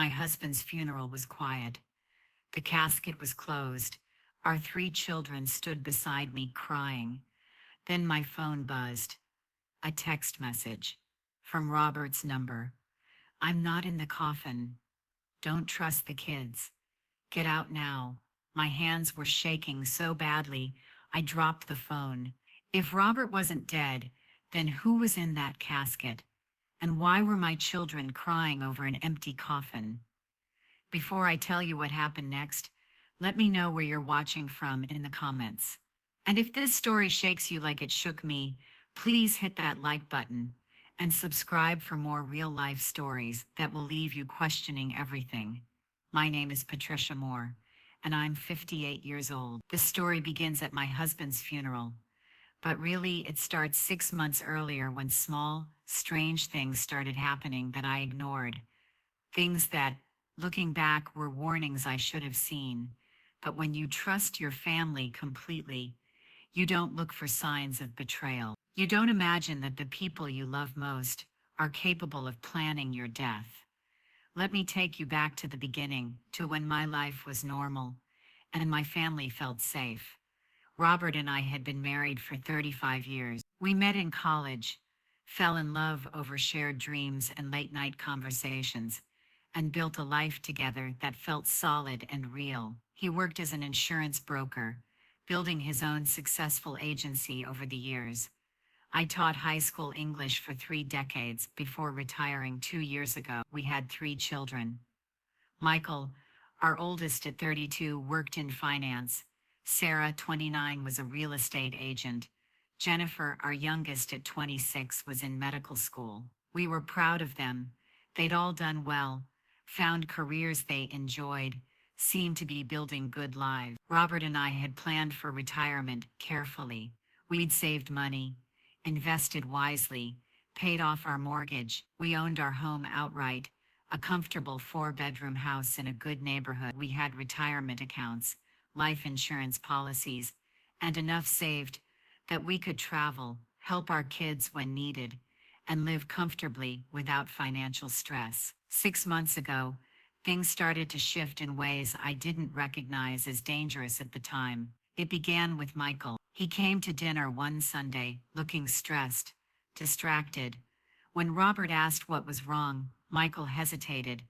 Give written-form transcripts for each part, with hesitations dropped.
My husband's funeral was quiet. The casket was closed. Our three children stood beside me crying. Then my phone buzzed. A text message from Robert's number. I'm not in the coffin. Don't trust the kids. Get out now. My hands were shaking so badly, I dropped the phone. If Robert wasn't dead, then who was in that casket? And why were my children crying over an empty coffin? Before I tell you what happened next, let me know where you're watching from in the comments. And if this story shakes you like it shook me, please hit that like button and subscribe for more real-life stories that will leave you questioning everything. My name is Patricia Moore, and I'm 58 years old. This story begins at my husband's funeral, but really it starts 6 months earlier when small, strange things started happening that I ignored. Things that, looking back, were warnings I should have seen. But when you trust your family completely, you don't look for signs of betrayal. You don't imagine that the people you love most are capable of planning your death. Let me take you back to the beginning, to when my life was normal and my family felt safe. Robert and I had been married for 35 years. We met in college, fell in love over shared dreams and late-night conversations, and built a life together that felt solid and real. He worked as an insurance broker, building his own successful agency over the years. I taught high school English for 3 decades before retiring 2 years ago. We had 3 children. Michael, our oldest at 32, worked in finance. Sarah, 29, was a real estate agent. Jennifer, our youngest at 26, was in medical school. We were proud of them. They'd all done well, found careers they enjoyed, seemed to be building good lives. Robert and I had planned for retirement carefully. We'd saved money, invested wisely, paid off our mortgage. We owned our home outright, a comfortable 4-bedroom house in a good neighborhood. We had retirement accounts, life insurance policies, and enough saved that we could travel, help our kids when needed, and live comfortably without financial stress. 6 months ago, things started to shift in ways I didn't recognize as dangerous at the time. It began with Michael. He came to dinner one Sunday, looking stressed, distracted. When Robert asked what was wrong, Michael hesitated,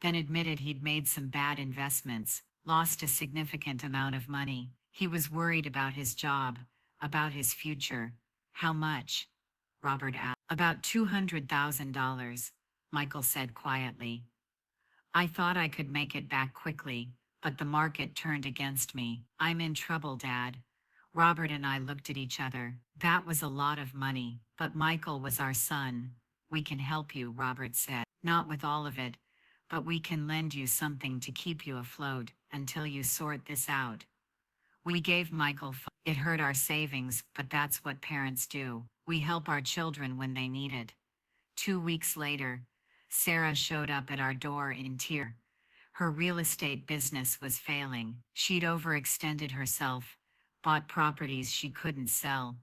then admitted he'd made some bad investments, lost a significant amount of money. He was worried about his job, about his future. How much? Robert asked. About $200,000, Michael said quietly. I thought I could make it back quickly, but the market turned against me. I'm in trouble, Dad. Robert and I looked at each other. That was a lot of money, but Michael was our son. We can help you, Robert said. Not with all of it, but we can lend you something to keep you afloat until you sort this out. We gave Michael. It hurt our savings, but that's what parents do. We help our children when they need it. 2 weeks later, Sarah showed up at our door in tears. Her real estate business was failing. She'd overextended herself, bought properties she couldn't sell,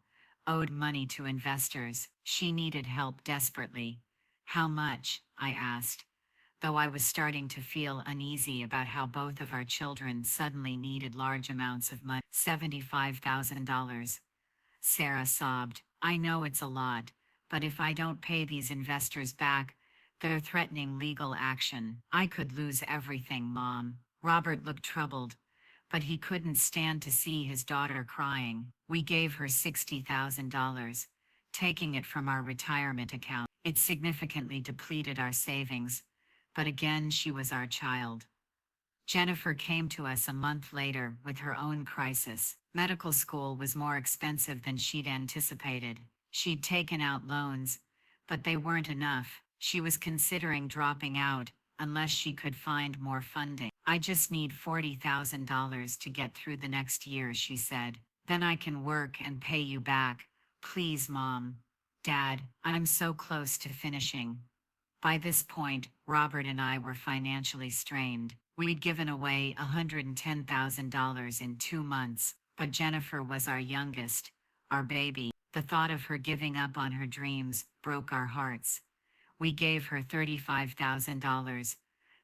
owed money to investors. She needed help desperately. How much? I asked, though I was starting to feel uneasy about how both of our children suddenly needed large amounts of money. $75,000. Sarah sobbed. I know it's a lot, but if I don't pay these investors back, they're threatening legal action. I could lose everything, Mom. Robert looked troubled, but he couldn't stand to see his daughter crying. We gave her $60,000, taking it from our retirement account. It significantly depleted our savings, but again, she was our child. Jennifer came to us a month later with her own crisis. Medical school was more expensive than she'd anticipated. She'd taken out loans, but they weren't enough. She was considering dropping out unless she could find more funding. I just need $40,000 to get through the next year, she said. Then I can work and pay you back. Please, Mom. Dad, I'm so close to finishing. By this point, Robert and I were financially strained. We'd given away $110,000 in 2 months, but Jennifer was our youngest, our baby. The thought of her giving up on her dreams broke our hearts. We gave her $35,000,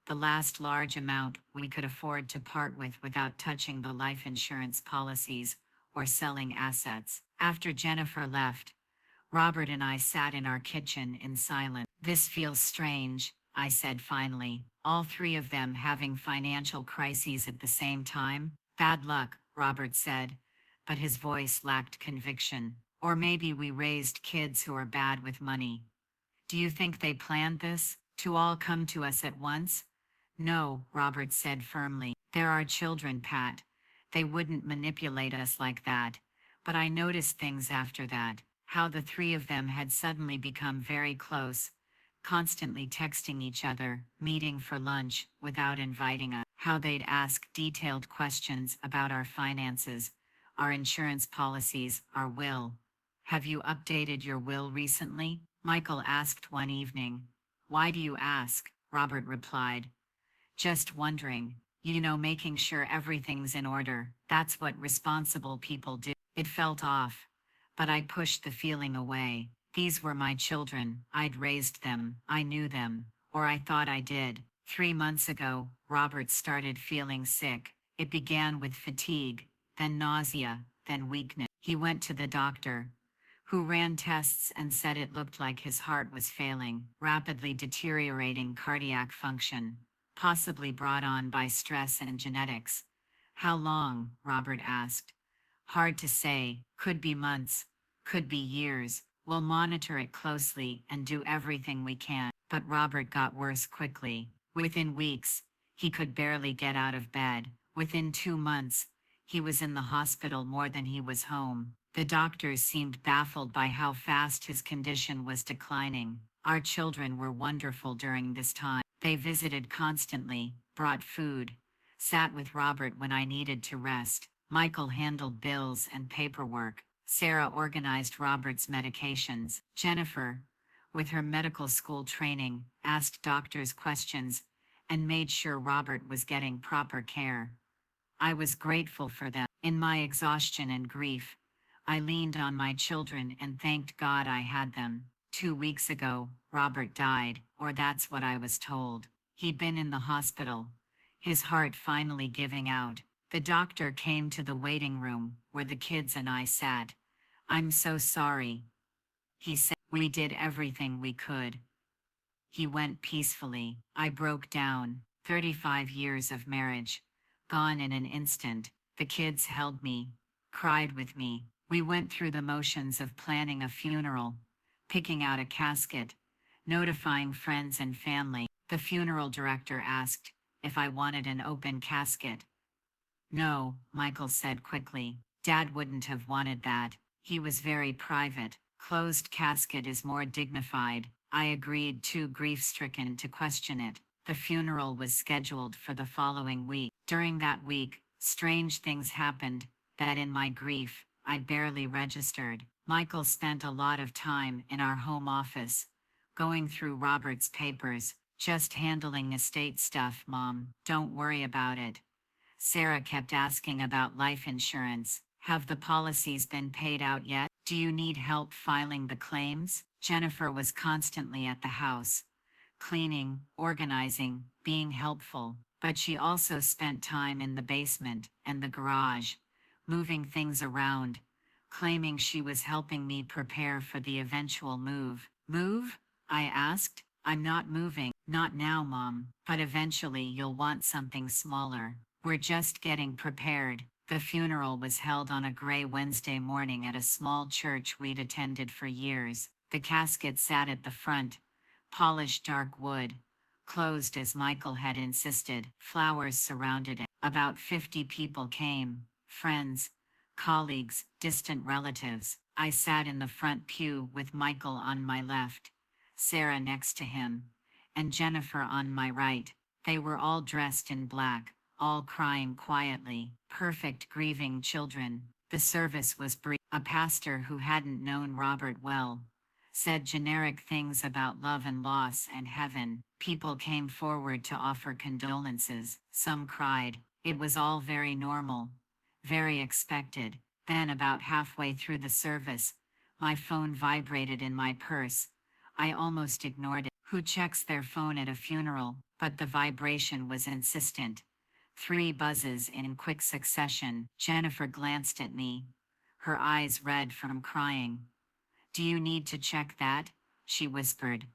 the last large amount we could afford to part with without touching the life insurance policies or selling assets. After Jennifer left, Robert and I sat in our kitchen in silence. This feels strange, I said finally. All three of them having financial crises at the same time. Bad luck, Robert said, but his voice lacked conviction. Or maybe we raised kids who are bad with money. Do you think they planned this, to all come to us at once? No, Robert said firmly. They're our children, Pat. They wouldn't manipulate us like that. But I noticed things after that, how the three of them had suddenly become very close, constantly texting each other, meeting for lunch without inviting us, how they'd ask detailed questions about our finances, our insurance policies, our will. Have you updated your will recently? Michael asked one evening. Why do you ask? Robert replied. Just wondering. Making sure everything's in order. That's what responsible people do. It felt off, but I pushed the feeling away. These were my children. I'd raised them. I knew them. Or I thought I did. 3 months ago, Robert started feeling sick. It began with fatigue, then nausea, then weakness. He went to the doctor, who ran tests and said it looked like his heart was failing, rapidly deteriorating cardiac function, possibly brought on by stress and genetics. How long? Robert asked. Hard to say. Could be months. Could be years. We'll monitor it closely and do everything we can. But Robert got worse quickly. Within weeks, he could barely get out of bed. Within 2 months, he was in the hospital more than he was home. The doctors seemed baffled by how fast his condition was declining. Our children were wonderful during this time. They visited constantly, brought food, sat with Robert when I needed to rest. Michael handled bills and paperwork. Sarah organized Robert's medications. Jennifer, with her medical school training, asked doctors questions and made sure Robert was getting proper care. I was grateful for them. In my exhaustion and grief, I leaned on my children and thanked God I had them. 2 weeks ago, Robert died, or that's what I was told. He'd been in the hospital, his heart finally giving out. The doctor came to the waiting room where the kids and I sat. I'm so sorry, he said. We did everything we could. He went peacefully. I broke down. 35 years of marriage, gone in an instant. The kids held me, cried with me. We went through the motions of planning a funeral, picking out a casket, notifying friends and family. The funeral director asked if I wanted an open casket. No, Michael said quickly. Dad wouldn't have wanted that. He was very private. Closed casket is more dignified. I agreed, too grief-stricken to question it. The funeral was scheduled for the following week. During that week, strange things happened that in my grief, I barely registered. Michael spent a lot of time in our home office, going through Robert's papers, just handling estate stuff. Mom, don't worry about it. Sarah kept asking about life insurance. Have the policies been paid out yet? Do you need help filing the claims? Jennifer was constantly at the house, cleaning, organizing, being helpful, but she also spent time in the basement and the garage, moving things around, claiming she was helping me prepare for the eventual move. Move? I asked. I'm not moving. Not now, Mom, but eventually you'll want something smaller. We're just getting prepared. The funeral was held on a gray Wednesday morning at a small church we'd attended for years. The casket sat at the front, polished dark wood, closed as Michael had insisted. Flowers surrounded it. About 50 people came, friends, colleagues, distant relatives. I sat in the front pew with Michael on my left, Sarah next to him, and Jennifer on my right. They were all dressed in black, all crying quietly, perfect grieving children. The service was brief. A pastor who hadn't known Robert well said generic things about love and loss and heaven. People came forward to offer condolences. Some cried. It was all very normal, very expected. Then about halfway through the service, my phone vibrated in my purse. I almost ignored it. Who checks their phone at a funeral? But the vibration was insistent. 3 buzzes in quick succession. Jennifer glanced at me, her eyes red from crying. Do you need to check that? She whispered.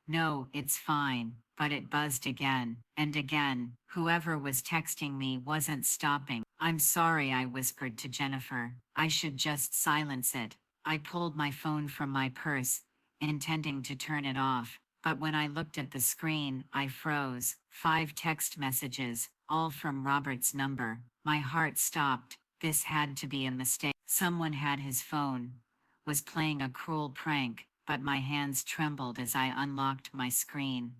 No, it's fine, but it buzzed again and again. Whoever was texting me wasn't stopping. I'm sorry, I whispered to Jennifer. I should just silence it. I pulled my phone from my purse, intending to turn it off, but when I looked at the screen, I froze. 5 text messages, all from Robert's number. My heart stopped. This had to be a mistake. Someone had his phone, was playing a cruel prank, but my hands trembled as I unlocked my screen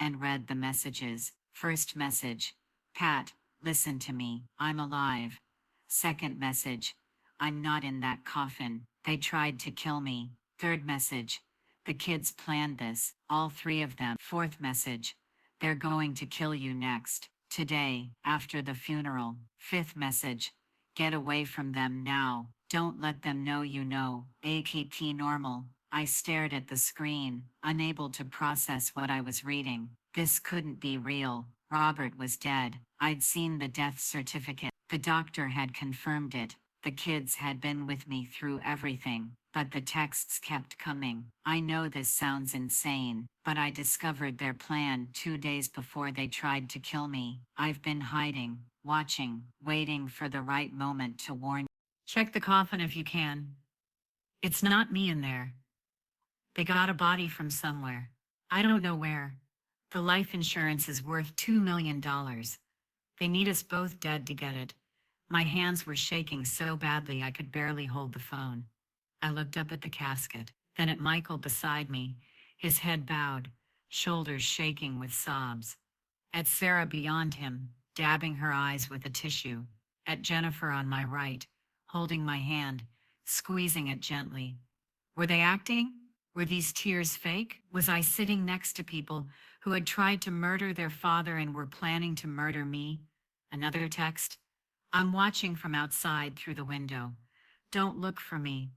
and read the messages. First message: Pat, listen to me, I'm alive. Second message: I'm not in that coffin. They tried to kill me. Third message: the kids planned this, all 3 of them. Fourth message: they're going to kill you next, today, after the funeral. Fifth message: get away from them now. Don't let them know you know. AKT normal. I stared at the screen, unable to process what I was reading. This couldn't be real. Robert was dead. I'd seen the death certificate. The doctor had confirmed it. The kids had been with me through everything, but the texts kept coming. I know this sounds insane, but I discovered their plan 2 days before they tried to kill me. I've been hiding, watching, waiting for the right moment to warn. Check the coffin if you can. It's not me in there. They got a body from somewhere. I don't know where. The life insurance is worth $2 million. They need us both dead to get it. My hands were shaking so badly I could barely hold the phone. I looked up at the casket, then at Michael beside me, his head bowed, shoulders shaking with sobs. At Sarah beyond him, dabbing her eyes with a tissue. At Jennifer on my right, holding my hand, squeezing it gently. Were they acting? Were these tears fake? Was I sitting next to people who had tried to murder their father and were planning to murder me? Another text. I'm watching from outside through the window. Don't look for me.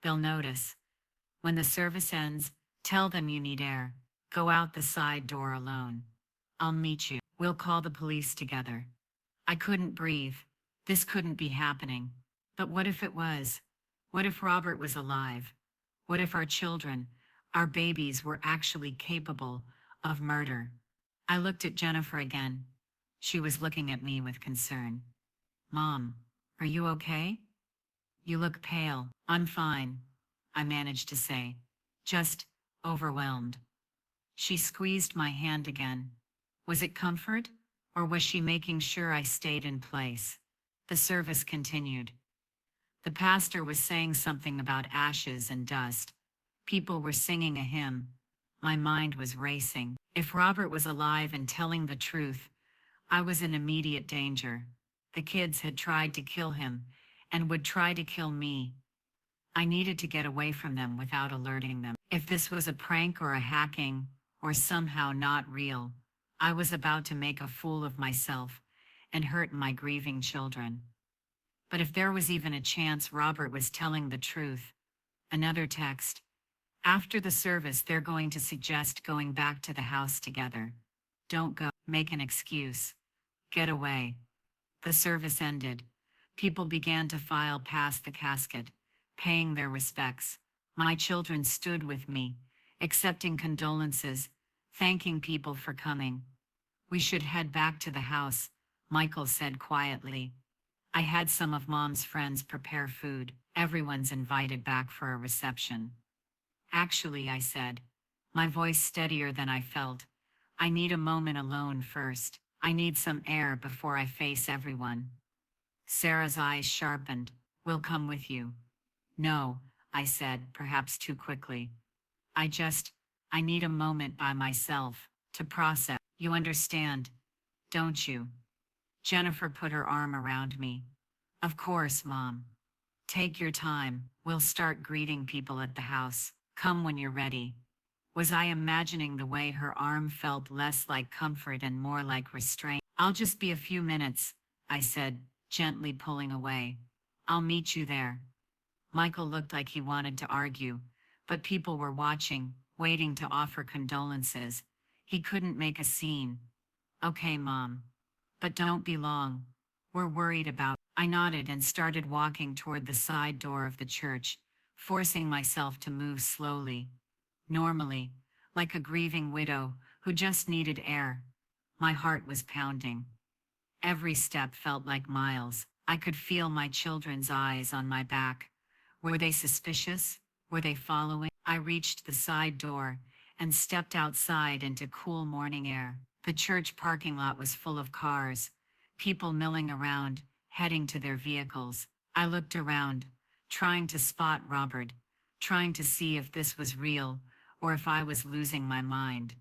They'll notice. When the service ends, tell them you need air. Go out the side door alone. I'll meet you. We'll call the police together. I couldn't breathe. This couldn't be happening. But what if it was? What if Robert was alive? What if our children, our babies, were actually capable of murder? I looked at Jennifer again. She was looking at me with concern. Mom, are you okay? You look pale. I'm fine, I managed to say. Just overwhelmed. She squeezed my hand again. Was it comfort, or was she making sure I stayed in place? The service continued. The pastor was saying something about ashes and dust. People were singing a hymn. My mind was racing. If Robert was alive and telling the truth, I was in immediate danger. The kids had tried to kill him and would try to kill me. I needed to get away from them without alerting them. If this was a prank or a hacking, or somehow not real, I was about to make a fool of myself and hurt my grieving children. But if there was even a chance Robert was telling the truth. Another text. After the service, they're going to suggest going back to the house together. Don't go. Make an excuse. Get away. The service ended. People began to file past the casket, paying their respects. My children stood with me, accepting condolences, thanking people for coming. We should head back to the house, Michael said quietly. I had some of Mom's friends prepare food. Everyone's invited back for a reception. Actually, I said, my voice steadier than I felt. I need a moment alone first. I need some air before I face everyone. Sarah's eyes sharpened. We'll come with you. No, I said, perhaps too quickly. I need a moment by myself to process. You understand, don't you? Jennifer put her arm around me. Of course, Mom. Take your time. We'll start greeting people at the house. Come when you're ready. Was I imagining the way her arm felt less like comfort and more like restraint? I'll just be a few minutes, I said, gently pulling away. I'll meet you there. Michael looked like he wanted to argue, but people were watching, waiting to offer condolences. He couldn't make a scene. Okay, Mom. But don't be long. We're worried about. I nodded and started walking toward the side door of the church, forcing myself to move slowly. Normally, like a grieving widow who just needed air. My heart was pounding. Every step felt like miles. I could feel my children's eyes on my back. Were they suspicious? Were they following? I reached the side door and stepped outside into cool morning air. The church parking lot was full of cars, people milling around, heading to their vehicles. I looked around, trying to spot Robert, trying to see if this was real or if I was losing my mind.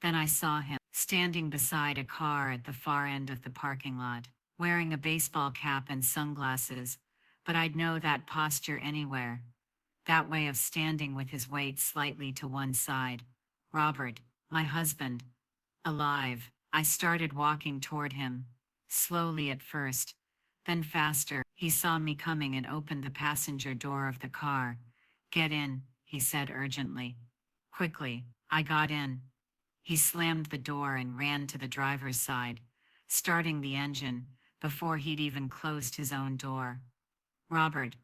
Then I saw him, standing beside a car at the far end of the parking lot, wearing a baseball cap and sunglasses, but I'd know that posture anywhere. That way of standing with his weight slightly to one side. Robert, my husband, alive. I started walking toward him, slowly at first, then faster. He saw me coming and opened the passenger door of the car. Get in, he said urgently. Quickly, I got in. He slammed the door and ran to the driver's side, starting the engine before he'd even closed his own door. Robert,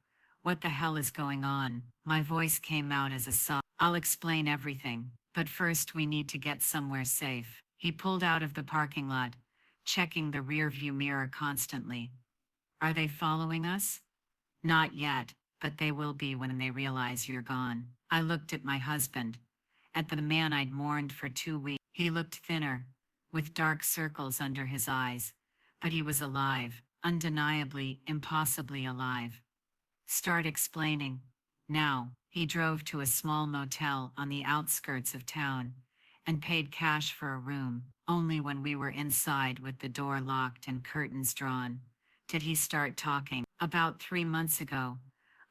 what the hell is going on? My voice came out as a sob. I'll explain everything, but first we need to get somewhere safe. He pulled out of the parking lot, checking the rear-view mirror constantly. Are they following us? Not yet, but they will be when they realize you're gone. I looked at my husband, at the man I'd mourned for 2 weeks. He looked thinner, with dark circles under his eyes, but he was alive, undeniably, impossibly alive. Start explaining. Now, he drove to a small motel on the outskirts of town and paid cash for a room. Only when we were inside with the door locked and curtains drawn did he start talking. About 3 months ago,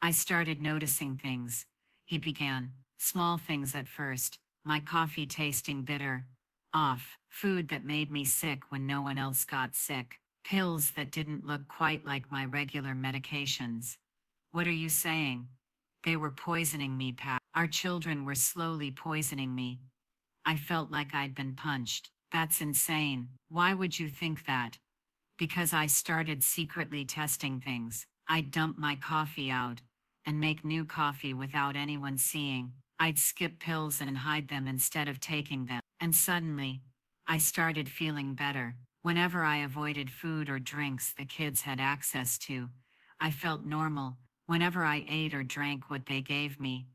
I started noticing things. He began, small things at first, my coffee tasting bitter, off, food that made me sick when no one else got sick, pills that didn't look quite like my regular medications. What are you saying? They were poisoning me, Pat. Our children were slowly poisoning me. I felt like I'd been punched. That's insane. Why would you think that? Because I started secretly testing things. I'd dump my coffee out and make new coffee without anyone seeing. I'd skip pills and hide them instead of taking them. And suddenly, I started feeling better. Whenever I avoided food or drinks the kids had access to, I felt normal. Whenever I ate or drank what they gave me,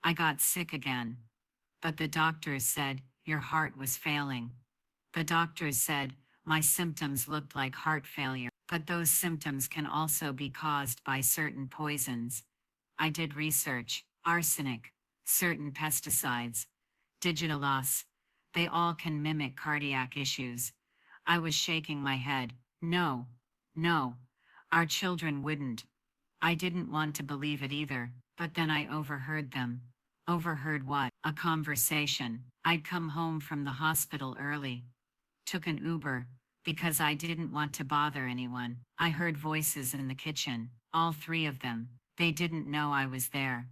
I got sick again. But the doctors said, your heart was failing. The doctors said, my symptoms looked like heart failure, but those symptoms can also be caused by certain poisons. I did research, arsenic, certain pesticides, digitalos. They all can mimic cardiac issues. I was shaking my head. No, no, our children wouldn't. I didn't want to believe it either, but then I overheard them. Overheard what? A conversation. I'd come home from the hospital early. Took an Uber, because I didn't want to bother anyone. I heard voices in the kitchen, all three of them. They didn't know I was there.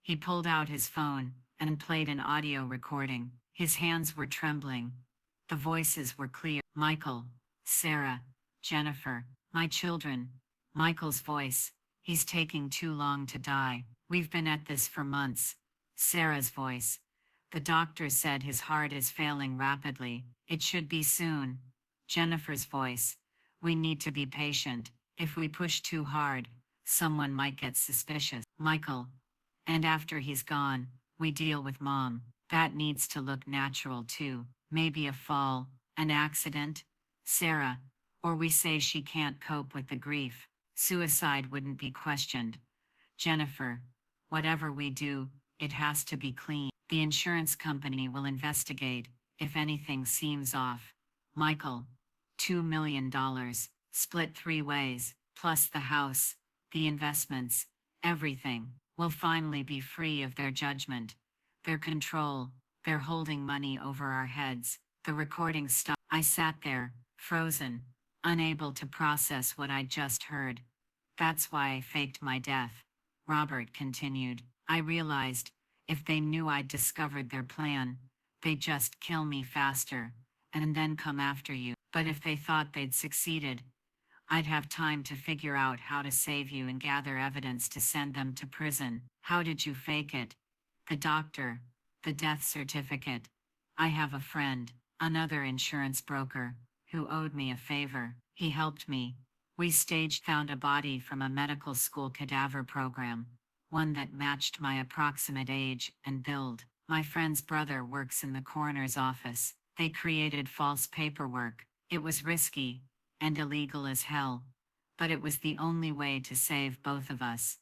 He pulled out his phone and played an audio recording. His hands were trembling. The voices were clear. Michael, Sarah, Jennifer, my children. Michael's voice. He's taking too long to die. We've been at this for months. Sarah's voice. The doctor said his heart is failing rapidly. It should be soon. Jennifer's voice. We need to be patient. If we push too hard, someone might get suspicious. Michael. And after he's gone, we deal with Mom. That needs to look natural too. Maybe a fall, an accident. Sarah. Or we say she can't cope with the grief. Suicide wouldn't be questioned. Jennifer. Whatever we do, it has to be clean. The insurance company will investigate if anything seems off. Michael. $2 million, split 3 ways, plus the house, the investments, everything. We'll finally be free of their judgment, their control. They're holding money over our heads. The recording stopped. I sat there, frozen, unable to process what I'd just heard. That's why I faked my death. Robert continued. I realized If they knew I'd discovered their plan, they'd just kill me faster, and then come after you. But if they thought they'd succeeded, I'd have time to figure out how to save you and gather evidence to send them to prison. How did you fake it? The doctor, the death certificate. I have a friend, another insurance broker, who owed me a favor. He helped me. We found a body from a medical school cadaver program, one that matched my approximate age and build. My friend's brother works in the coroner's office. They created false paperwork. It was risky and illegal as hell, but it was the only way to save both of us.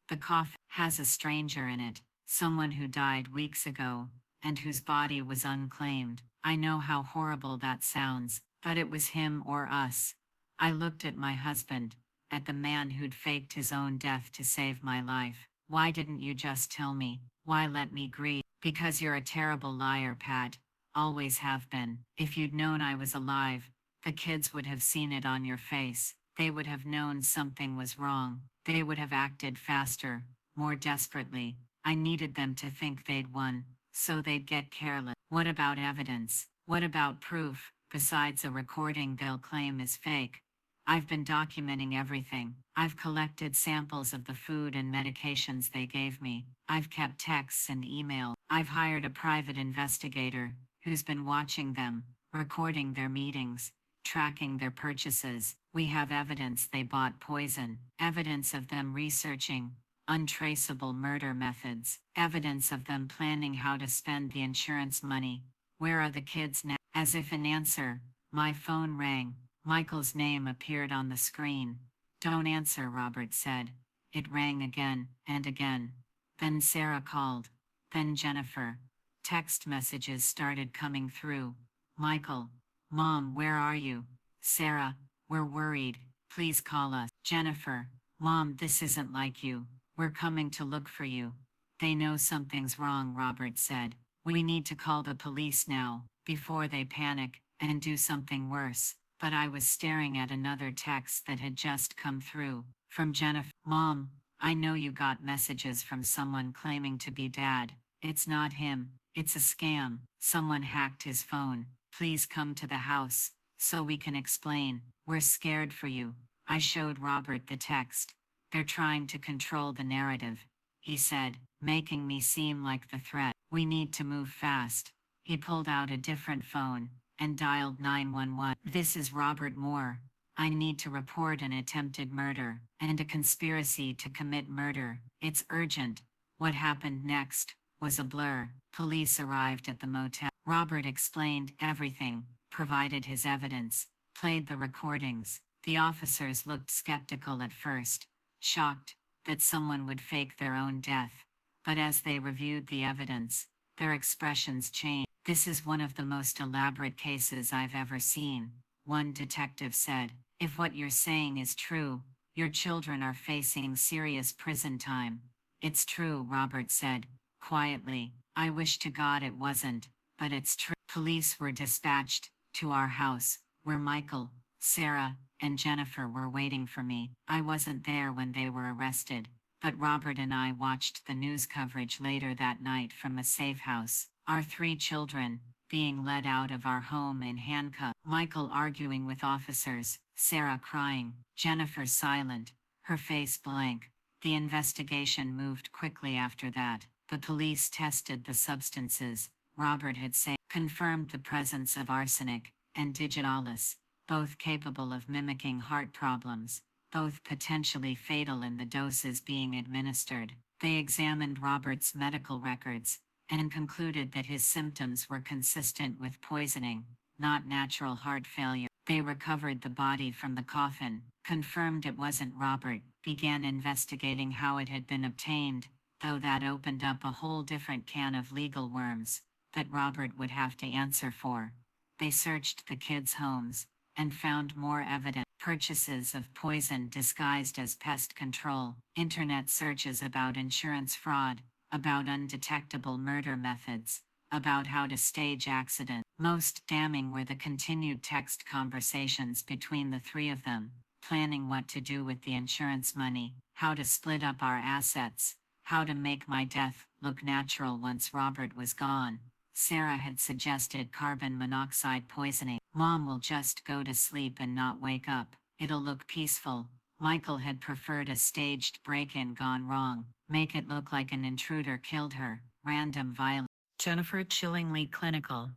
The coffin has a stranger in it, someone who died weeks ago, and whose body was unclaimed. I know how horrible that sounds, but it was him or us. I looked at my husband, at the man who'd faked his own death to save my life. Why didn't you just tell me? Why let me grieve? Because you're a terrible liar, Pat. Always have been. If you'd known I was alive, the kids would have seen it on your face. They would have known something was wrong. They would have acted faster, more desperately. I needed them to think they'd won, so they'd get careless. What about evidence? What about proof, besides a recording they'll claim is fake? I've been documenting everything. I've collected samples of the food and medications they gave me. I've kept texts and emails. I've hired a private investigator who's been watching them, recording their meetings, tracking their purchases. We have evidence they bought poison, evidence of them researching untraceable murder methods, evidence of them planning how to spend the insurance money. Where are the kids now? As if in answer, my phone rang. Michael's name appeared on the screen. Don't answer, Robert said. It rang again and again. Then Sarah called. Then Jennifer. Text messages started coming through. Michael. Mom, where are you? Sarah. We're worried. Please call us. Jennifer. Mom, this isn't like you. We're coming to look for you. They know something's wrong, Robert said. We need to call the police now, before they panic and do something worse. But I was staring at another text that had just come through, from Jennifer. Mom, I know you got messages from someone claiming to be Dad. It's not him. It's a scam. Someone hacked his phone. Please come to the house, so we can explain. We're scared for you. I showed Robert the text. They're trying to control the narrative, he said, making me seem like the threat. We need to move fast. He pulled out a different phone and dialed 911. This is Robert Moore. I need to report an attempted murder and a conspiracy to commit murder. It's urgent. What happened next was a blur. Police arrived at the motel. Robert explained everything, provided his evidence, played the recordings. The officers looked skeptical at first, shocked that someone would fake their own death. But as they reviewed the evidence, their expressions changed. This is one of the most elaborate cases I've ever seen, one detective said. If what you're saying is true, your children are facing serious prison time. It's true, Robert said, quietly. I wish to God it wasn't, but it's true. Police were dispatched to our house, where Michael, Sarah, and Jennifer were waiting for me. I wasn't there when they were arrested, but Robert and I watched the news coverage later that night from a safe house. Our 3 children, being led out of our home in handcuffs. Michael arguing with officers, Sarah crying, Jennifer silent, her face blank. The investigation moved quickly after that. The police tested the substances Robert had said, confirmed the presence of arsenic and digitalis, both capable of mimicking heart problems, both potentially fatal in the doses being administered. They examined Robert's medical records and concluded that his symptoms were consistent with poisoning, not natural heart failure. They recovered the body from the coffin, confirmed it wasn't Robert, began investigating how it had been obtained, though that opened up a whole different can of legal worms that Robert would have to answer for. They searched the kids' homes and found more evidence. Purchases of poison disguised as pest control, internet searches about insurance fraud, about undetectable murder methods, about how to stage accidents. Most damning were the continued text conversations between the 3 of them, planning what to do with the insurance money, how to split up our assets, How to make my death look natural once Robert was gone. Sarah had suggested carbon monoxide poisoning. Mom will just go to sleep and not wake up. It'll look peaceful. Michael had preferred a staged break-in gone wrong. Make it look like an intruder killed her. Random violence. Jennifer, chillingly clinical,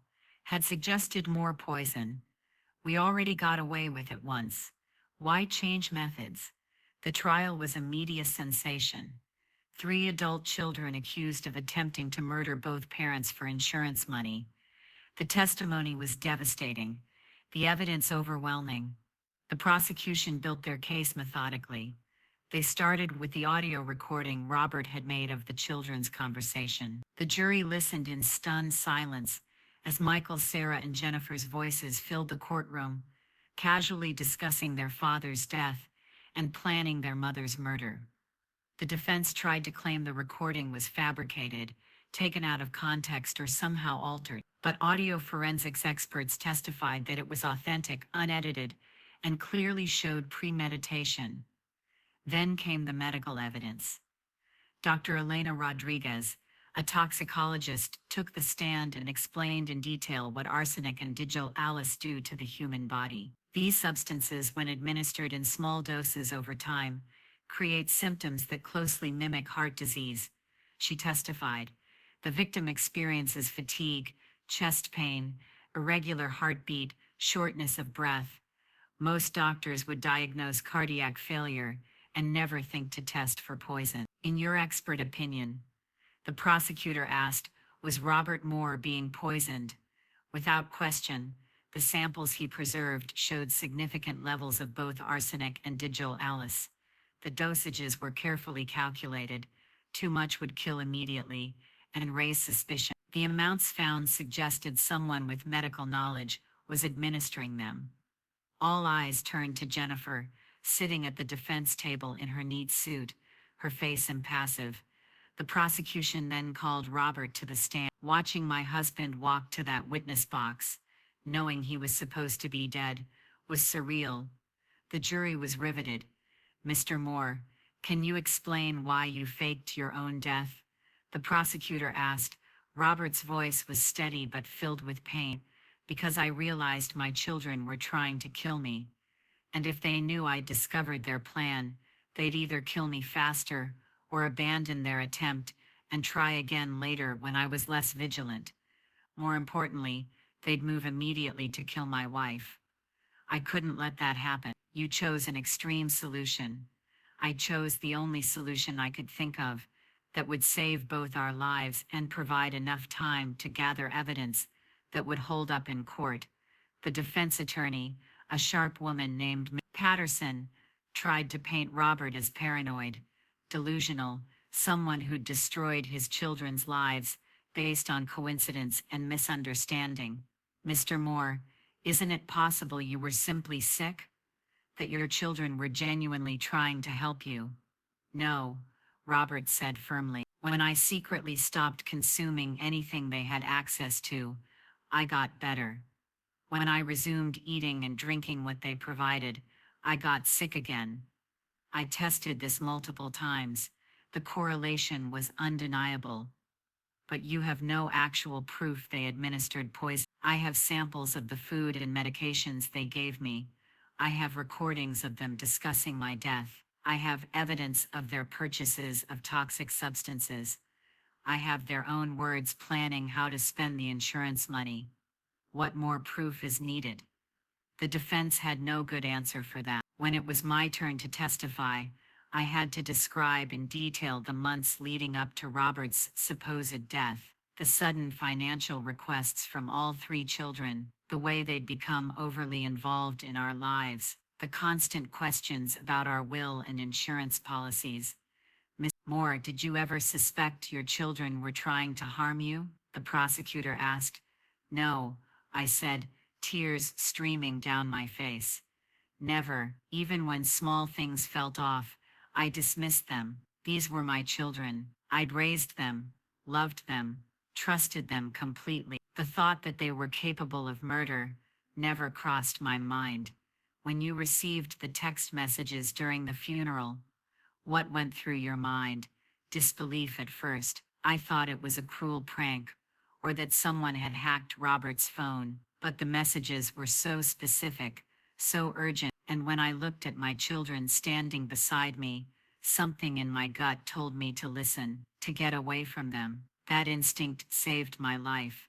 had suggested more poison. We already got away with it once. Why change methods? The trial was a media sensation. 3 adult children accused of attempting to murder both parents for insurance money. The testimony was devastating, the evidence overwhelming. The prosecution built their case methodically. They started with the audio recording Robert had made of the children's conversation. The jury listened in stunned silence as Michael, Sarah, and Jennifer's voices filled the courtroom, casually discussing their father's death and planning their mother's murder. The defense tried to claim the recording was fabricated, taken out of context, or somehow altered, but audio forensics experts testified that it was authentic, unedited, and clearly showed premeditation. Then came the medical evidence. Dr. Elena Rodriguez, a toxicologist, took the stand and explained in detail what arsenic and digitalis do to the human body. These substances, when administered in small doses over time, create symptoms that closely mimic heart disease. She testified. The victim experiences fatigue, chest pain, irregular heartbeat, shortness of breath. Most doctors would diagnose cardiac failure and never think to test for poison. In your expert opinion, the prosecutor asked, was Robert Moore being poisoned? Without question, the samples he preserved showed significant levels of both arsenic and digitalis. The dosages were carefully calculated. Too much would kill immediately and raise suspicion. The amounts found suggested someone with medical knowledge was administering them. All eyes turned to Jennifer, sitting at the defense table in her neat suit, her face impassive. The prosecution then called Robert to the stand. Watching my husband walk to that witness box, knowing he was supposed to be dead, was surreal. The jury was riveted. Mr. Moore, can you explain why you faked your own death? The prosecutor asked. Robert's voice was steady but filled with pain. Because I realized my children were trying to kill me. And if they knew I'd discovered their plan, they'd either kill me faster or abandon their attempt and try again later when I was less vigilant. More importantly, they'd move immediately to kill my wife. I couldn't let that happen. You chose an extreme solution. I chose the only solution I could think of that would save both our lives and provide enough time to gather evidence that would hold up in court. The defense attorney, a sharp woman named Patterson, tried to paint Robert as paranoid, delusional, someone who'd destroyed his children's lives based on coincidence and misunderstanding. Mr. Moore, isn't it possible you were simply sick? That your children were genuinely trying to help you? No, Robert said firmly. When I secretly stopped consuming anything they had access to, I got better. When I resumed eating and drinking what they provided, I got sick again. I tested this multiple times. The correlation was undeniable. But you have no actual proof they administered poison. I have samples of the food and medications they gave me. I have recordings of them discussing my death. I have evidence of their purchases of toxic substances. I have their own words planning how to spend the insurance money. What more proof is needed? The defense had no good answer for that. When it was my turn to testify, I had to describe in detail the months leading up to Robert's supposed death, the sudden financial requests from all 3 children, the way they'd become overly involved in our lives, the constant questions about our will and insurance policies. Ms. Moore, did you ever suspect your children were trying to harm you? The prosecutor asked. No, I said, tears streaming down my face. Never, even when small things felt off, I dismissed them. These were my children. I'd raised them, loved them, trusted them completely. The thought that they were capable of murder never crossed my mind. When you received the text messages during the funeral, what went through your mind? Disbelief at first. I thought it was a cruel prank, or that someone had hacked Robert's phone, but the messages were so specific, so urgent, and when I looked at my children standing beside me, something in my gut told me to listen, to get away from them. That instinct saved my life.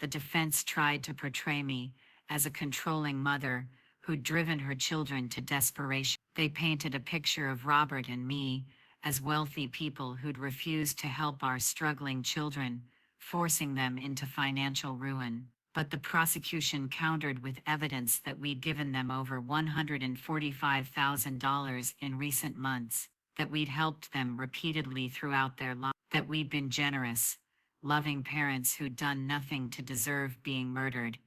The defense tried to portray me as a controlling mother who'd driven her children to desperation. They painted a picture of Robert and me as wealthy people who'd refused to help our struggling children, forcing them into financial ruin. But the prosecution countered with evidence that we'd given them over $145,000 in recent months, that we'd helped them repeatedly throughout their lives, that we'd been generous, loving parents who'd done nothing to deserve being murdered.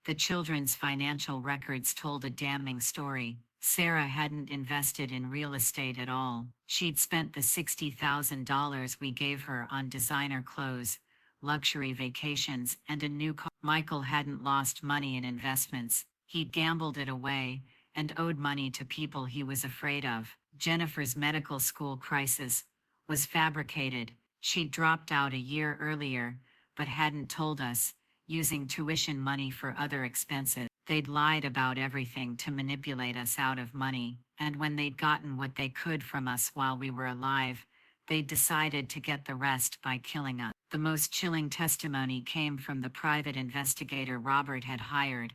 The children's financial records told a damning story. Sarah hadn't invested in real estate at all. She'd spent the $60,000 we gave her on designer clothes, luxury vacations, and a new car. Michael hadn't lost money in investments. He'd gambled it away and owed money to people he was afraid of. Jennifer's medical school crisis was fabricated. She'd dropped out a year earlier, but hadn't told us, using tuition money for other expenses. They'd lied about everything to manipulate us out of money, and when they'd gotten what they could from us while we were alive, they'd decided to get the rest by killing us. The most chilling testimony came from the private investigator Robert had hired,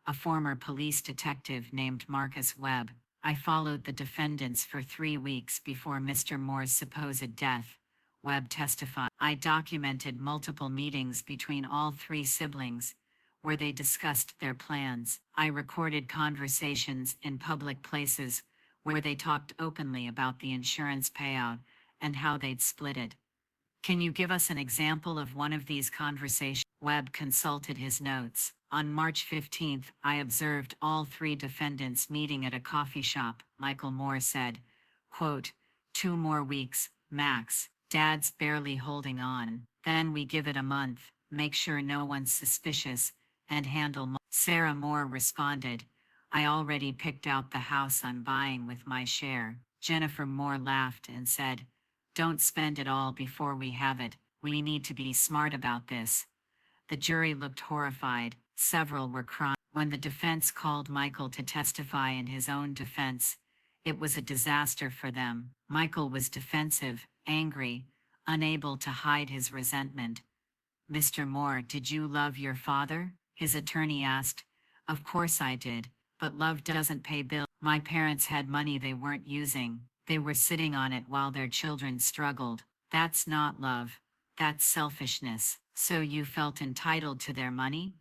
a former police detective named Marcus Webb. I followed the defendants for 3 weeks before Mr. Moore's supposed death, Webb testified. I documented multiple meetings between all 3 siblings, where they discussed their plans. I recorded conversations in public places, where they talked openly about the insurance payout and how they'd split it. Can you give us an example of one of these conversations? Webb consulted his notes. On March 15th, I observed all 3 defendants meeting at a coffee shop. Michael Moore said, quote, 2 more weeks, max. Dad's barely holding on. Then we give it a month, make sure no one's suspicious, and handle. Sarah Moore responded, I already picked out the house I'm buying with my share. Jennifer Moore laughed and said, don't spend it all before we have it. We need to be smart about this. The jury looked horrified. Several were crying. When the defense called Michael to testify in his own defense, it was a disaster for them. Michael was defensive, angry, unable to hide his resentment. Mr. Moore, did you love your father? His attorney asked. Of course I did, but love doesn't pay bills. My parents had money they weren't using. They were sitting on it while their children struggled. That's not love. That's selfishness. So you felt entitled to their money?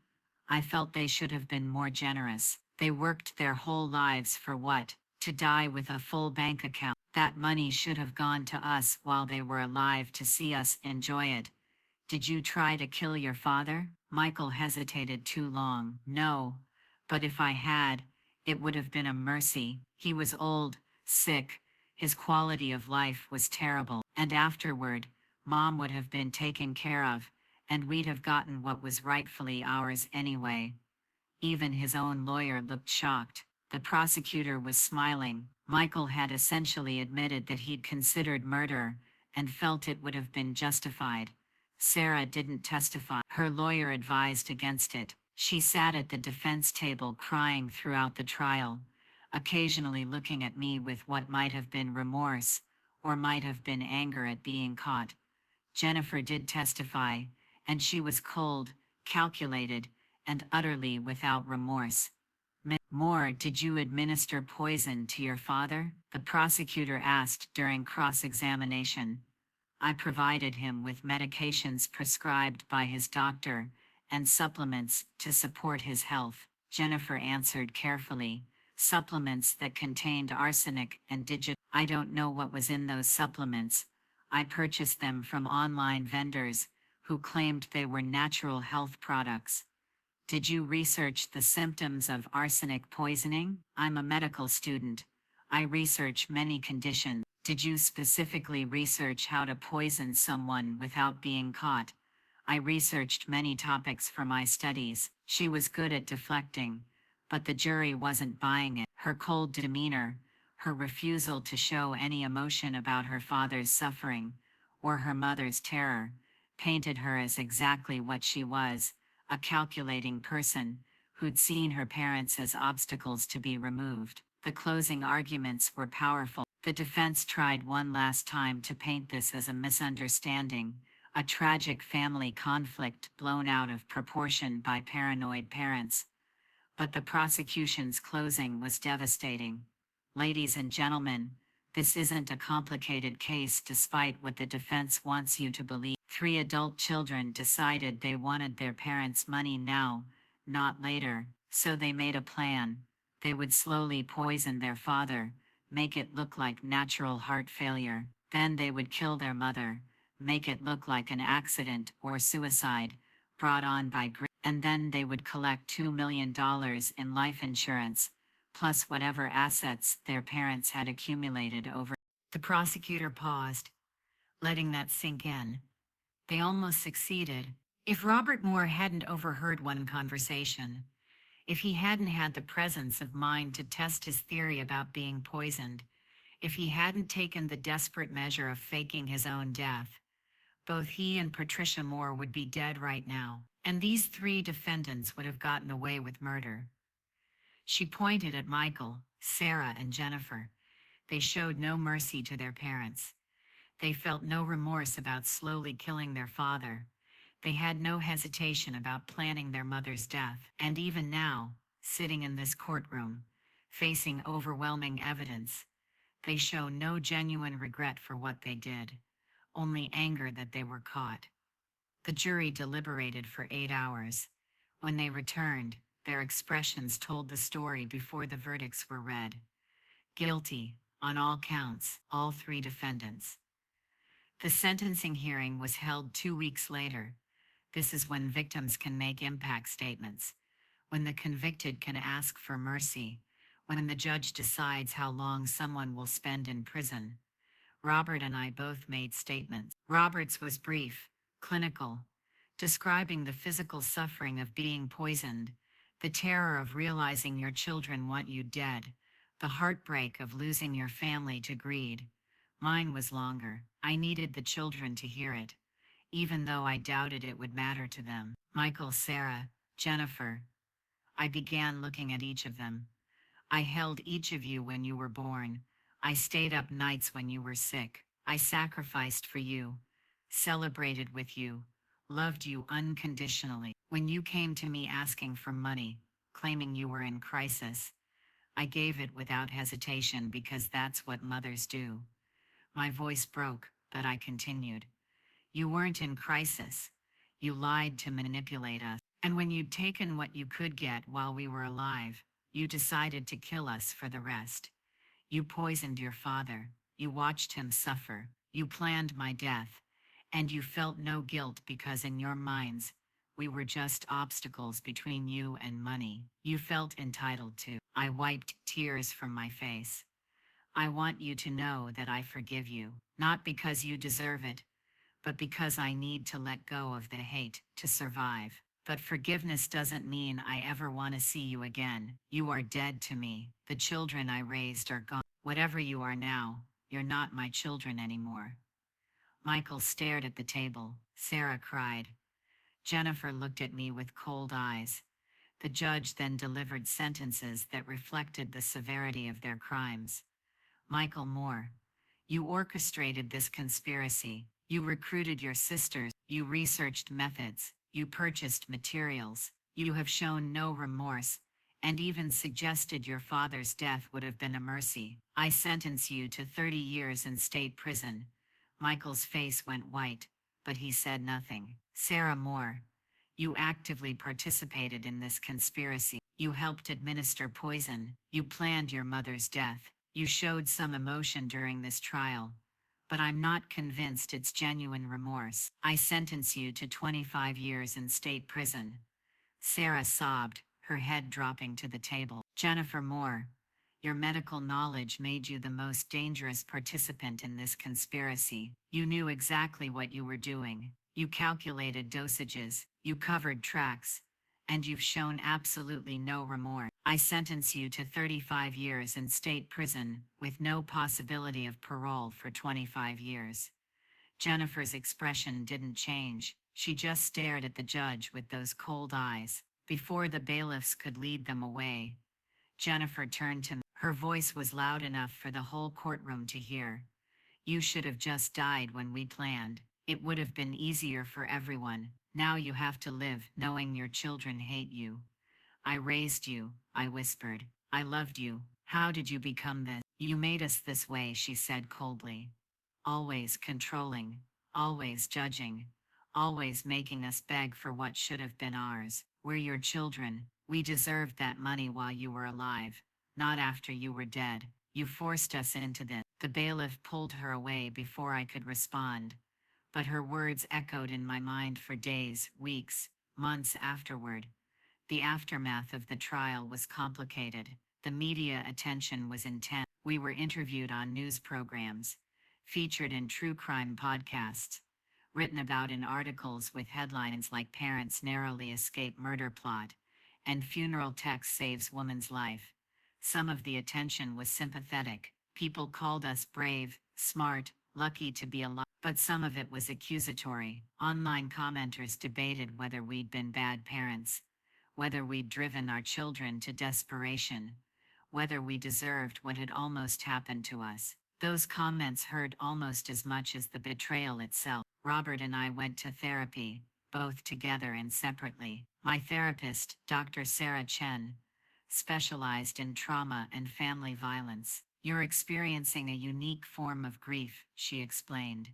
I felt they should have been more generous. They worked their whole lives for what? To die with a full bank account. That money should have gone to us while they were alive to see us enjoy it. Did you try to kill your father? Michael hesitated too long. No, but if I had, it would have been a mercy. He was old, sick, his quality of life was terrible, and afterward, Mom would have been taken care of, and we'd have gotten what was rightfully ours anyway. Even his own lawyer looked shocked. The prosecutor was smiling. Michael had essentially admitted that he'd considered murder and felt it would have been justified. Sarah didn't testify. Her lawyer advised against it. She sat at the defense table crying throughout the trial, occasionally looking at me with what might have been remorse, or might have been anger at being caught. Jennifer did testify, and she was cold, calculated, and utterly without remorse. Moore, did you administer poison to your father? The prosecutor asked during cross-examination. I provided him with medications prescribed by his doctor and supplements to support his health. Jennifer answered carefully. Supplements that contained arsenic and digital. I don't know what was in those supplements. I purchased them from online vendors who claimed they were natural health products. Did you research the symptoms of arsenic poisoning? I'm a medical student. I research many conditions. Did you specifically research how to poison someone without being caught? I researched many topics for my studies. She was good at deflecting, but the jury wasn't buying it. Her cold demeanor, her refusal to show any emotion about her father's suffering, or her mother's terror, painted her as exactly what she was, a calculating person who'd seen her parents as obstacles to be removed. The closing arguments were powerful. The defense tried one last time to paint this as a misunderstanding, a tragic family conflict blown out of proportion by paranoid parents. But the prosecution's closing was devastating. Ladies and gentlemen, this isn't a complicated case despite what the defense wants you to believe. 3 adult children decided they wanted their parents' money now, not later, so they made a plan. They would slowly poison their father, make it look like natural heart failure. Then they would kill their mother, make it look like an accident or suicide, brought on by grief. And then they would collect $2 million in life insurance, plus whatever assets their parents had accumulated over. The prosecutor paused, letting that sink in. They almost succeeded. If Robert Moore hadn't overheard one conversation, if he hadn't had the presence of mind to test his theory about being poisoned, if he hadn't taken the desperate measure of faking his own death, both he and Patricia Moore would be dead right now, and these 3 defendants would have gotten away with murder. She pointed at Michael, Sarah, and Jennifer. They showed no mercy to their parents. They felt no remorse about slowly killing their father. They had no hesitation about planning their mother's death. And even now, sitting in this courtroom, facing overwhelming evidence, they show no genuine regret for what they did, only anger that they were caught. The jury deliberated for 8 hours. When they returned, their expressions told the story before the verdicts were read. Guilty, on all counts, all 3 defendants. The sentencing hearing was held 2 weeks later. This is when victims can make impact statements, when the convicted can ask for mercy, when the judge decides how long someone will spend in prison. Robert and I both made statements. Robert's was brief, clinical, describing the physical suffering of being poisoned, the terror of realizing your children want you dead, the heartbreak of losing your family to greed. Mine was longer. I needed the children to hear it, even though I doubted it would matter to them. Michael, Sarah, Jennifer. I began looking at each of them. I held each of you when you were born. I stayed up nights when you were sick. I sacrificed for you, celebrated with you, loved you unconditionally. When you came to me asking for money, claiming you were in crisis, I gave it without hesitation because that's what mothers do. My voice broke, but I continued. You weren't in crisis. You lied to manipulate us. And when you'd taken what you could get while we were alive, you decided to kill us for the rest. You poisoned your father. You watched him suffer. You planned my death. And you felt no guilt because in your minds, we were just obstacles between you and money. You felt entitled to. I wiped tears from my face. I want you to know that I forgive you, not because you deserve it, but because I need to let go of the hate to survive. But forgiveness doesn't mean I ever want to see you again. You are dead to me. The children I raised are gone. Whatever you are now, you're not my children anymore. Michael stared at the table. Sarah cried. Jennifer looked at me with cold eyes. The judge then delivered sentences that reflected the severity of their crimes. Michael Moore, you orchestrated this conspiracy. You recruited your sisters. You researched methods. You purchased materials. You have shown no remorse, and even suggested your father's death would have been a mercy. I sentence you to 30 years in state prison. Michael's face went white, but he said nothing. Sarah Moore, you actively participated in this conspiracy. You helped administer poison. You planned your mother's death. You showed some emotion during this trial, but I'm not convinced it's genuine remorse. I sentence you to 25 years in state prison. Sarah sobbed, her head dropping to the table. Jennifer Moore, your medical knowledge made you the most dangerous participant in this conspiracy. You knew exactly what you were doing. You calculated dosages. You covered tracks. And you've shown absolutely no remorse. I sentence you to 35 years in state prison, with no possibility of parole for 25 years. Jennifer's expression didn't change. She just stared at the judge with those cold eyes. Before the bailiffs could lead them away, Jennifer turned to me. Her voice was loud enough for the whole courtroom to hear. You should have just died when we planned. It would have been easier for everyone. Now you have to live knowing your children hate you. I raised you, I whispered. I loved you. How did you become this? You made us this way, she said coldly. Always controlling, always judging, always making us beg for what should have been ours. We're your children. We deserved that money while you were alive, not after you were dead. You forced us into this. The bailiff pulled her away before I could respond, but her words echoed in my mind for days, weeks, months afterward. The aftermath of the trial was complicated. The media attention was intense. We were interviewed on news programs, featured in true crime podcasts, written about in articles with headlines like Parents Narrowly Escape Murder Plot and Funeral Text Saves Woman's Life. Some of the attention was sympathetic. People called us brave, smart, lucky to be alive. But some of it was accusatory. Online commenters debated whether we'd been bad parents, whether we'd driven our children to desperation, whether we deserved what had almost happened to us. Those comments hurt almost as much as the betrayal itself. Robert and I went to therapy, both together and separately. My therapist, Dr. Sarah Chen, specialized in trauma and family violence. You're experiencing a unique form of grief, she explained.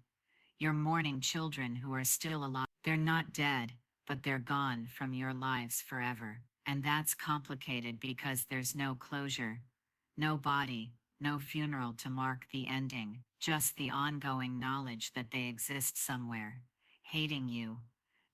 You're mourning children who are still alive. They're not dead, but they're gone from your lives forever. And that's complicated because there's no closure, no body, no funeral to mark the ending, just the ongoing knowledge that they exist somewhere, hating you.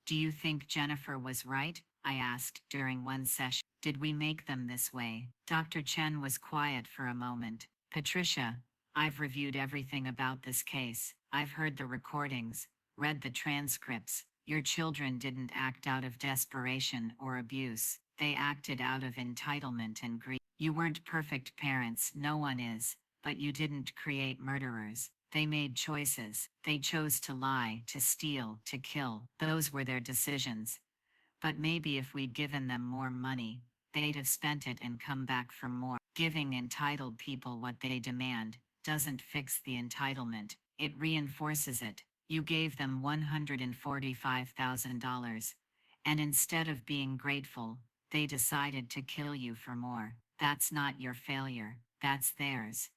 Do you think Jennifer was right? I asked during one session. Did we make them this way? Dr. Chen was quiet for a moment. Patricia, I've reviewed everything about this case. I've heard the recordings, read the transcripts. Your children didn't act out of desperation or abuse. They acted out of entitlement and greed. You weren't perfect parents, no one is, but you didn't create murderers. They made choices. They chose to lie, to steal, to kill. Those were their decisions. But maybe if we'd given them more money, they'd have spent it and come back for more. Giving entitled people what they demand doesn't fix the entitlement, it reinforces it. You gave them $145,000, and instead of being grateful, they decided to kill you for more. That's not your failure, that's theirs.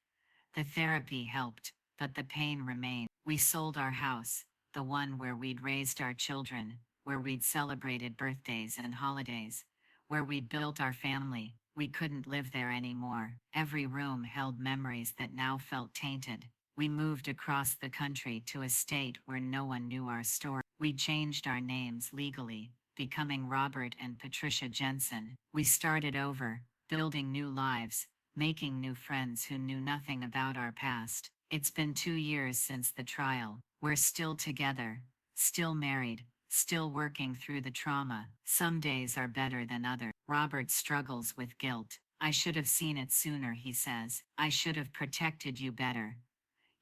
The therapy helped, but the pain remained. We sold our house, the one where we'd raised our children, where we'd celebrated birthdays and holidays, where we'd built our family. We couldn't live there anymore. Every room held memories that now felt tainted. We moved across the country to a state where no one knew our story. We changed our names legally, becoming Robert and Patricia Jensen. We started over, building new lives, making new friends who knew nothing about our past. It's been 2 years since the trial. We're still together, still married, still working through the trauma. Some days are better than others. Robert struggles with guilt. I should have seen it sooner, he says. I should have protected you better.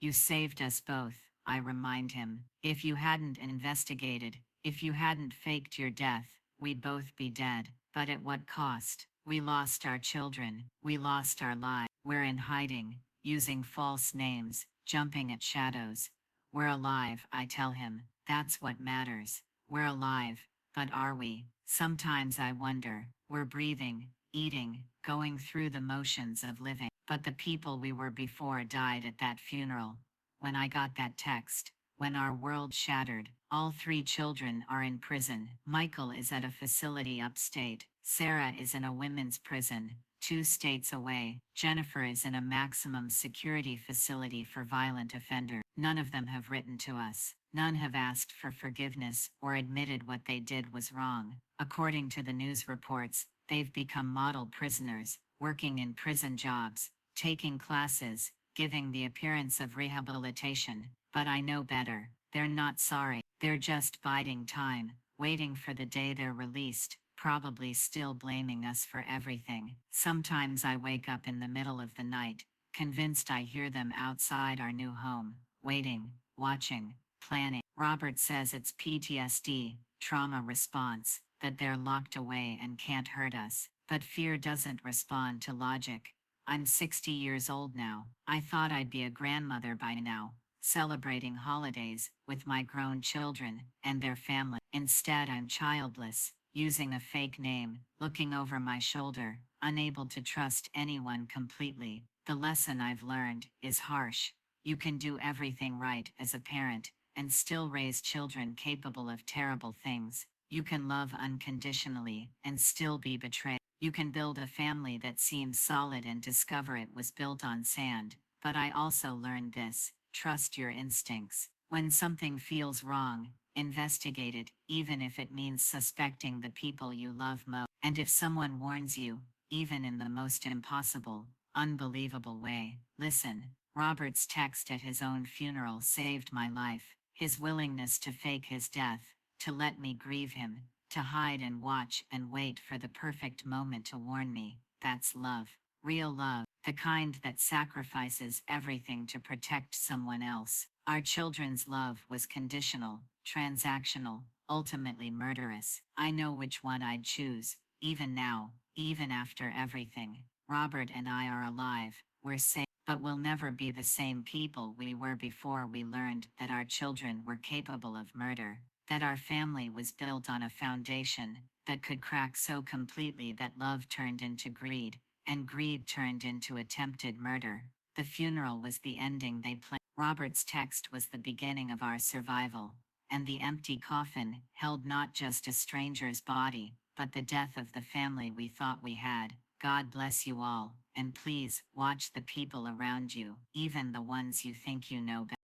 You saved us both, I remind him. If you hadn't investigated, if you hadn't faked your death, we'd both be dead. But at what cost? We lost our children. We lost our lives. We're in hiding, using false names, jumping at shadows. We're alive, I tell him. That's what matters. We're alive, but are we? Sometimes I wonder. We're breathing, eating, going through the motions of living. But the people we were before died at that funeral. When I got that text, when our world shattered, all 3 children are in prison. Michael is at a facility upstate. Sarah is in a women's prison, 2 states away. Jennifer is in a maximum security facility for violent offenders. None of them have written to us. None have asked for forgiveness or admitted what they did was wrong. According to the news reports, they've become model prisoners, working in prison jobs, taking classes, giving the appearance of rehabilitation. But I know better. They're not sorry. They're just biding time, waiting for the day they're released, probably still blaming us for everything. Sometimes I wake up in the middle of the night, convinced I hear them outside our new home, waiting, watching, planning. Robert says it's PTSD, trauma response, that they're locked away and can't hurt us. But fear doesn't respond to logic. I'm 60 years old now. I thought I'd be a grandmother by now, celebrating holidays with my grown children and their family. Instead, I'm childless, using a fake name, looking over my shoulder, unable to trust anyone completely. The lesson I've learned is harsh. You can do everything right as a parent and still raise children capable of terrible things. You can love unconditionally and still be betrayed. You can build a family that seems solid and discover it was built on sand. But I also learned this: trust your instincts. When something feels wrong, investigate it, even if it means suspecting the people you love most. And if someone warns you, even in the most impossible, unbelievable way, listen. Robert's text at his own funeral saved my life. His willingness to fake his death, to let me grieve him, to hide and watch and wait for the perfect moment to warn me. That's love. Real love. The kind that sacrifices everything to protect someone else. Our children's love was conditional, transactional, ultimately murderous. I know which one I'd choose, even now, even after everything. Robert and I are alive, we're safe, but we'll never be the same people we were before we learned that our children were capable of murder, that our family was built on a foundation that could crack so completely that love turned into greed, and greed turned into attempted murder. The funeral was the ending they planned. Robert's text was the beginning of our survival, and the empty coffin held not just a stranger's body, but the death of the family we thought we had. God bless you all, and please watch the people around you, even the ones you think you know better.